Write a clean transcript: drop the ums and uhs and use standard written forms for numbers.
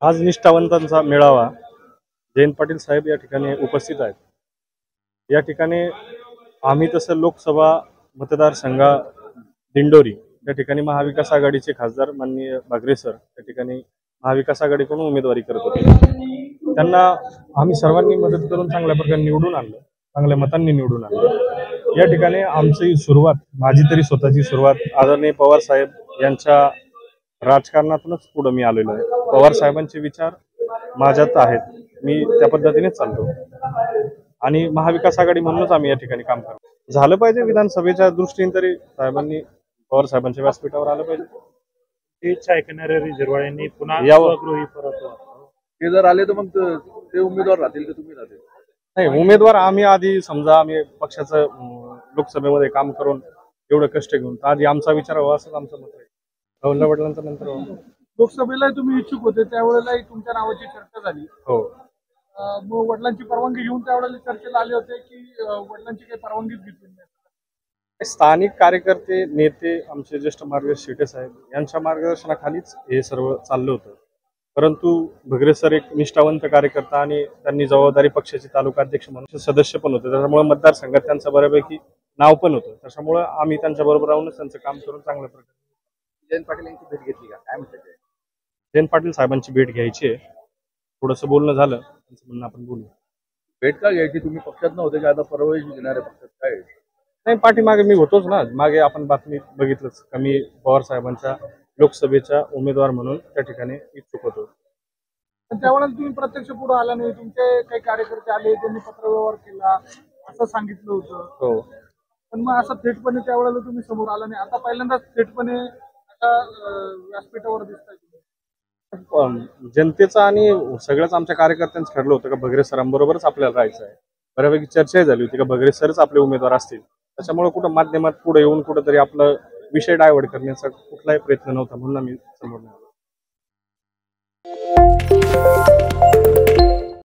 आज निष्ठावंतांचा मेळावा जयंत पाटील साहेब या ठिकाणी उपस्थित आहेत। या ठिकाणी आम्ही तसं लोकसभा मतदारसंघ दिंडोरी या ठिकाणी महाविकास आघाडीचे खासदार माननीय बागरे सर या ठिकाणी महाविकास आघाडीकडून उमेदवारी करत होते। त्यांना आम्ही सर्वांनी मदत करून चांगल्या प्रकारे निवडून आणलं, चांगल्या मतांनी निवडून आणलं। या ठिकाणी आमची सुरुवात, माझी तरी स्वतःची सुरुवात आदरणीय पवार साहेब यांच्या राजकारणातूनच पुढे मी आलेलो आहे। पवार साहेबांचे विचार माझ्यात आहेत, मी त्या पद्धतीनेच चालतो आणि महाविकास आघाडी म्हणूनच आम्ही या ठिकाणी काम करतो। झालं पाहिजे विधानसभेच्या दृष्टीने तरी साहेबांनी पवार साहेबांच्या व्यासपीठावर आलं पाहिजे। ही इच्छा ऐकणाऱ्या रिझर्वाळ्यांनी पुन्हा यावं परत ते जर आले तर मग ते उमेदवार राहतील का तुम्ही राहतील? नाही, उमेदवार आम्ही आधी समजा आम्ही पक्षाचं लोकसभेमध्ये काम करून एवढं कष्ट घेऊन आधी आमचा विचार व्हावा असंच आमचं मत आहे। वडिलांचा नंतर लोकसभेला तुम्ही इच्छुक होते त्यावेळेलाही तुमच्या नावाची चर्चा झाली। हो, मग वडिलांची परवानगी घेऊन त्यावेळेला चर्चेला आले होते की वडिलांची काही परवानगीच घेतली नाही? स्थानिक कार्यकर्ते नेते आमचे ज्येष्ठ मार्गदर्शक शेटे साहेब यांच्या मार्गदर्शनाखालीच हे सर्व चाललं होतं। परंतु भगरे सर एक निष्ठावंत कार्यकर्ता आणि त्यांनी जबाबदारी पक्षाचे तालुका अध्यक्ष म्हणून सदस्य पण होते, त्याच्यामुळे मतदारसंघात त्यांचं बऱ्यापैकी नाव पण होतं। त्याच्यामुळे आम्ही त्यांच्या बरोबर राहूनच त्यांचं काम करून चांगल्या प्रकारे जयंत पाटील यांची भेट घेतली का? काय म्हणतात? जयंत पाटील साहेबांची भेट घ्यायची आहे, थोडंसं बोलणं झालं, त्यांचं म्हणणं आपण बोलू। भेट का घ्यायची? तुम्ही पक्षात नव्हते का? आता प्रवेश घेणाऱ्या पक्षात काय? नाही, पाठीमागे मी होतोच ना, मागे आपण बातमी बघितलंच का मी पवार साहेबांच्या लोकसभेचा उमेदवार म्हणून त्या ठिकाणी इच्छुक होतो। त्यावेळेला तुम्ही प्रत्यक्ष पुढे आला नाही, तुमचे काही कार्यकर्ते आले, त्यांनी पत्रव्यवहार केला असं सांगितलं होतं। हो, पण मग असं थेटपणे त्यावेळेला तुम्ही समोर आला नाही, आता पहिल्यांदाच थेटपणे आता व्यासपीठावर दिसताय तुम्ही। जनतेचं आणि सगळ्याच आमच्या कार्यकर्त्यांचं ठरलं होतं का भगरे सरांबरोबरच आपल्याला राहायचं आहे। बऱ्यापैकी चर्चा झाली होती का भगरे सरच आपले उमेदवार असतील, त्याच्यामुळे कुठं माध्यमात पुढे येऊन कुठंतरी आपलं विषय डायव्हर्ट करण्याचा कुठलाही प्रयत्न नव्हता, म्हणून आम्ही समोर आलो।